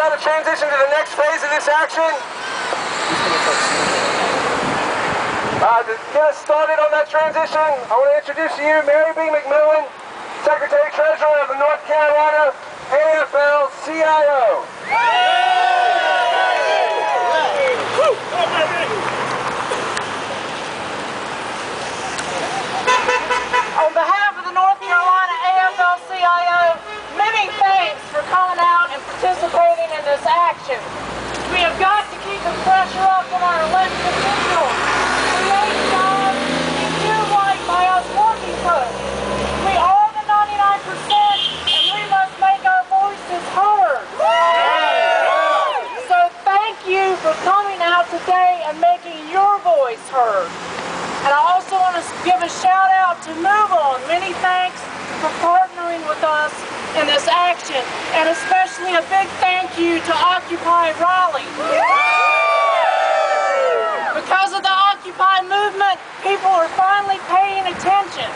about to transition to the next phase of this action. To get us started on that transition, I want to introduce to you Mary B. McMillan, Secretary-Treasurer of the North Carolina AFL-CIO. On behalf of the North Carolina AFL-CIO, many thanks for coming out and participating in this action. We have got to keep the pressure up on our elected officials. Create jobs and do right by us working folks. We are the 99% and we must make our voices heard. So thank you for coming out today and making your voice heard. And I also want to give a shout out to Move On. Many thanks for partnering with us in this action, and especially a big thank you to Occupy Raleigh. Because of the Occupy movement, people are finally paying attention.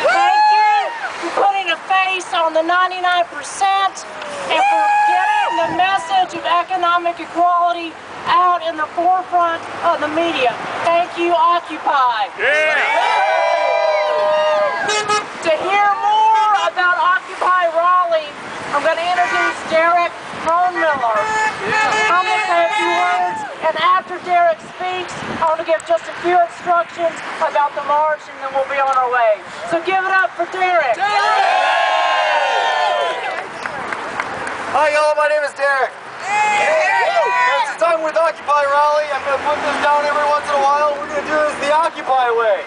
Thank you for putting a face on the 99% and for getting the message of economic equality out in the forefront of the media. Thank you, Occupy. To hear more about Occupy Raleigh, I'm going to introduce Derek Miller. I'm going to say a few words, and after Derek speaks, I want to give just a few instructions about the march, and then we'll be on our way. So give it up for Derek. Hi y'all, my name is Derek. Since I'm with Occupy Raleigh, I'm going to put this down every once in a while. We're going to do this the Occupy way.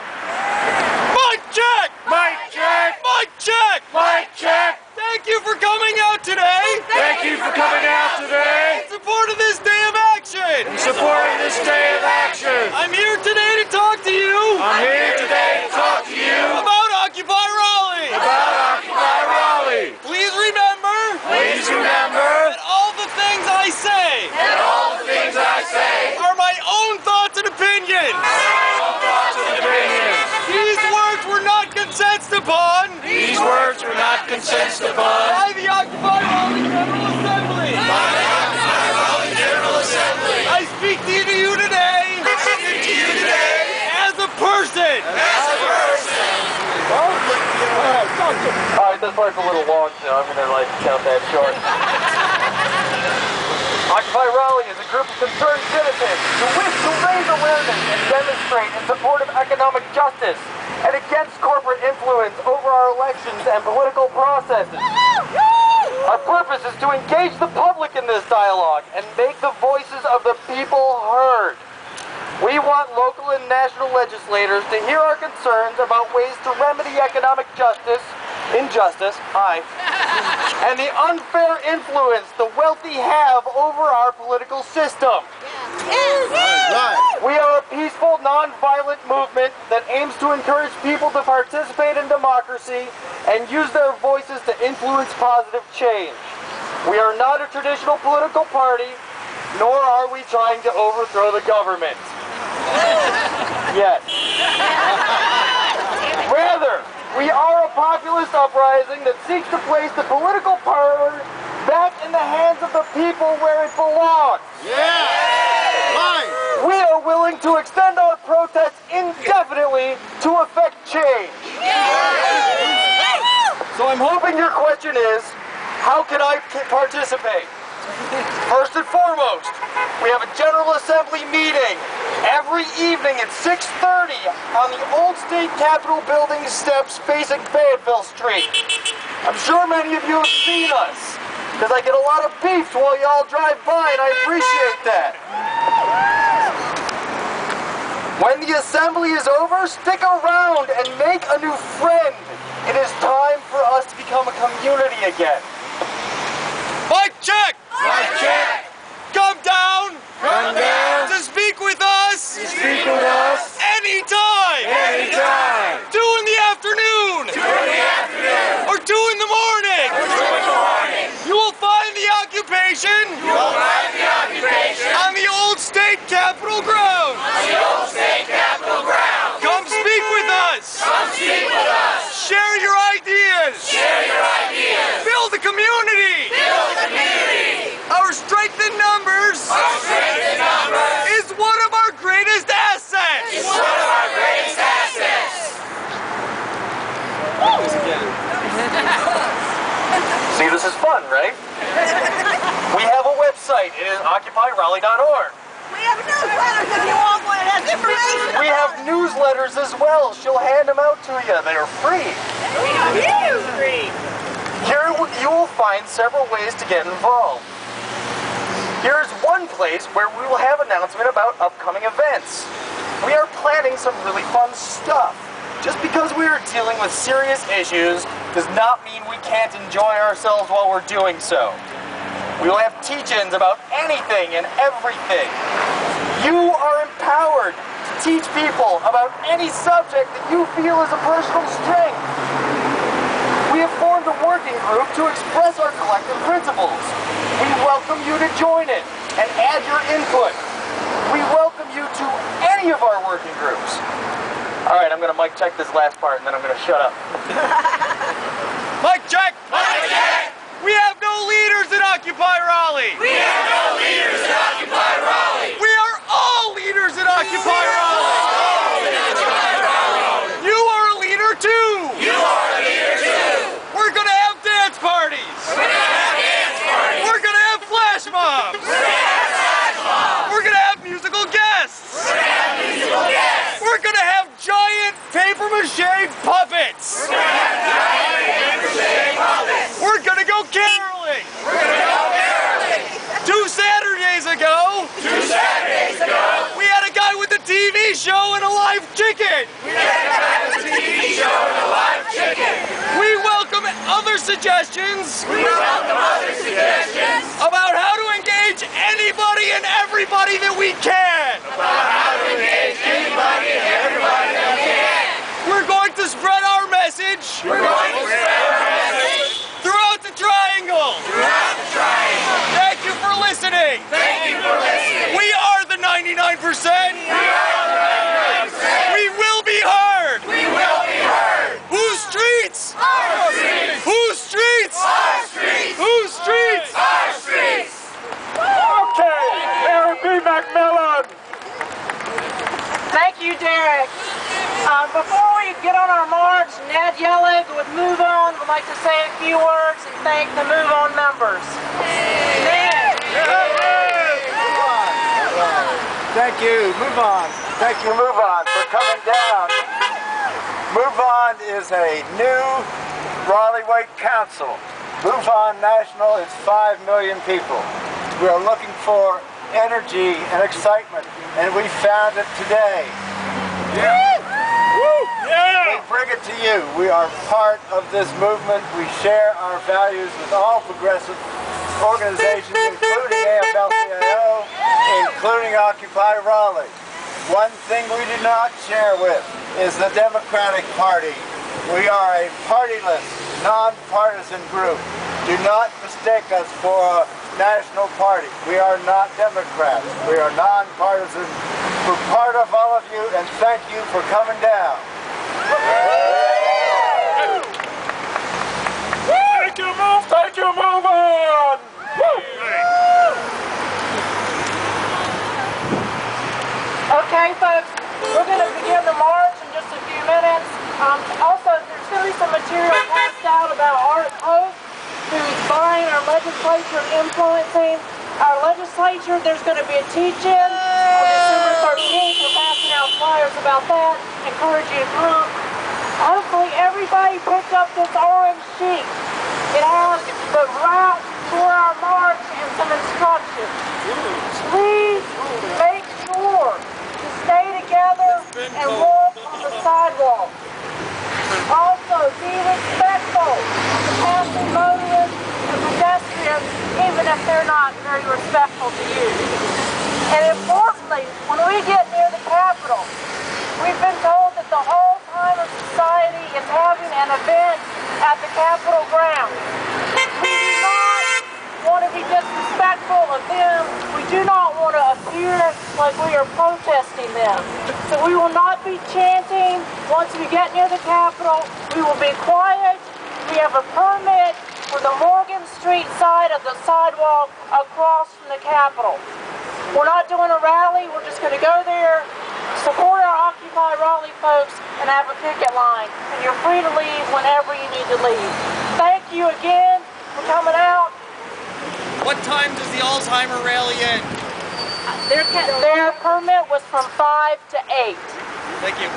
Mic check! Mic check! Mic check! Mic check! Thank you for coming out today! Thank you for coming out today! In support of this day of action! In support of this day of action! I'm here today to talk to you! I'm here today to talk to you! About Occupy Raleigh! About Occupy Raleigh! Please remember! Please remember! That all the things I say! That all the things I say! Are my own thoughts and opinions! These words were not consensed upon! These words were not consensed upon! By the Occupy Raleigh General Assembly! By the Occupy Raleigh General Assembly! I speak to you today! I speak to you today! As a person! As a person! Alright, this part's a little long, so I'm going to count that short. Occupy Raleigh is a group of concerned citizens who wish to raise awareness and demonstrate in support of economic justice and against corporate influence over our elections and political processes. Our purpose is to engage the public in this dialogue and make the voices of the people heard. We want local and national legislators to hear our concerns about ways to remedy economic injustice, and the unfair influence the wealthy have over our political system. We are a peaceful, non-violent movement that aims to encourage people to participate in democracy and use their voices to influence positive change. We are not a traditional political party, nor are we trying to overthrow the government. Yes. Rather, we are a populist uprising that seeks to place the political power back in the hands of the people where it belongs. We are willing to extend our protests indefinitely to effect change. So I'm hoping your question is, how can I participate? First and foremost, we have a General Assembly meeting every evening at 6:30 on the old St Capital Building steps facing Fayetteville Street. I'm sure many of you have seen us, because I get a lot of beefs while y'all drive by, and I appreciate that. When the assembly is over, stick around and make a new friend. It is time for us to become a community again. Mic check! Mic check! Come down! Come down! To speak with us! To speak with us! Anytime! Anytime! 2 in the afternoon! 2 in the afternoon! Or 2 in the morning! Or 2 in the morning! You will find the occupation! You will find the occupation! On the old State Capitol grounds! On the old State Capitol grounds! Come speak with us! Come speak with us! Share your ideas! Share your ideas! Build a community! Build a community! Our strength is fun, right? We have a website. It is occupyraleigh.org. We have newsletters if you want one. It has information. We have newsletters as well. She'll hand them out to you. They are free. Free. Here you will find several ways to get involved. Here's one place where we will have announcement about upcoming events. We are planning some really fun stuff. Just because we are dealing with serious issues does not mean we can't enjoy ourselves while we're doing so. We will have teach-ins about anything and everything. You are empowered to teach people about any subject that you feel is a personal strength. We have formed a working group to express our collective principles. We welcome you to join it and add your input. We welcome you to any of our working groups. All right, I'm going to mic check this last part and then I'm going to shut up. Mic check! Mic check! We have no leaders in Occupy Raleigh! We have no leaders in Occupy Raleigh! We are all leaders in Occupy Raleigh! You are a leader too! You are a leader too! We're gonna have dance parties! We're gonna have dance parties! We're gonna have flash mobs! We're gonna have flash mobs! We're gonna have musical guests! We're gonna have musical guests! We're gonna have giant paper-mache puppets! We're gonna have giant paper-mache puppets! We're gonna go caroling! We're gonna go caroling! 2 Saturdays ago, 2 Saturdays ago, we had a guy with a TV show and a live chicken! we had a guy with a TV show and a live chicken! We welcome other suggestions We welcome other suggestions about how to engage anybody and everybody that we can! about how to engage anybody and everybody that we can! We're going to spread our message We're going to spread our message throughout the triangle! throughout the triangle! Thank you for listening! Thank you for listening! We are the 99%! We are the 99%! We will be heard! We will be heard! Whose streets? Our streets! Whose streets? Our streets! Whose streets? Our streets! Okay, Aaron B. McMillan. Thank you, Derek. Before we get on our march, Ned Yellig with Move On would like to say a few words and thank the Move On members. Ned. Thank you. Move on. Thank you, Move On, for coming down. Move On is a new Raleigh Wake Council. Move On National is 5 million people. We are looking for energy and excitement, and we found it today. We bring it to you. We are part of this movement. We share our values with all progressive organizations, including AFL-CIO, including Occupy Raleigh. One thing we do not share with is the Democratic Party. We are a partyless, non-partisan group. Do not mistake us for a national party. We are not Democrats. We are non-partisan. We're part of all of you, and thank you for coming down. Thank you, Move On. Okay, folks, we're going to begin the march in just a few minutes. Also, there's going to be some material passed out about Art Hope, who's buying our legislature and influencing our legislature. There's going to be a teach-in on December 13th. We're passing out flyers about that. Encourage you to come. Hopefully everybody picked up this orange sheet. It has the route for our march and some instructions. Please make sure to stay together and walk on the sidewalk. Also, be respectful to passing motorists and pedestrians, even if they're not very respectful to you. And importantly, when we get near the Capitol, we've been told that the whole time of society is having an event at the Capitol grounds. We do not want to be disrespectful of them. We do not want to appear like we are protesting them. So we will not be chanting. Once we get near the Capitol, we will be quiet. We have a permit for the Morgan Street side of the sidewalk across from the Capitol. We're not doing a rally. We're just going to go there, support our Occupy Raleigh folks, and have a picket line. And you're free to leave whenever you need to leave. Thank you again. for coming out. What time does the Alzheimer rally end? Their permit was from 5 to 8. Thank you.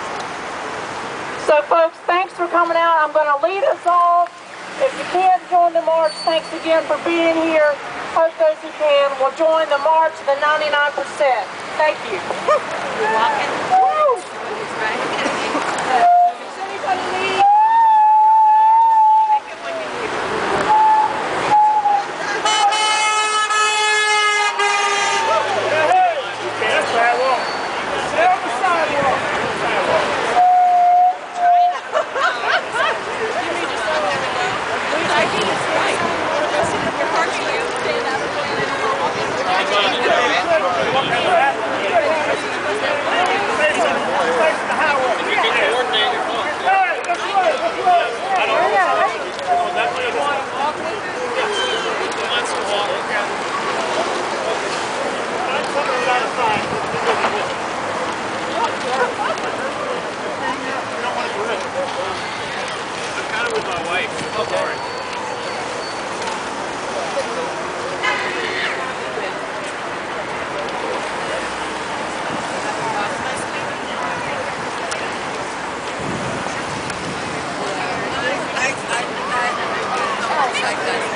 So folks, thanks for coming out. I'm going to lead us all. If you can't join the march, thanks again for being here. Hope those who can will join the march of the 99%. Thank you. You're walking. Woo! Does anybody need? I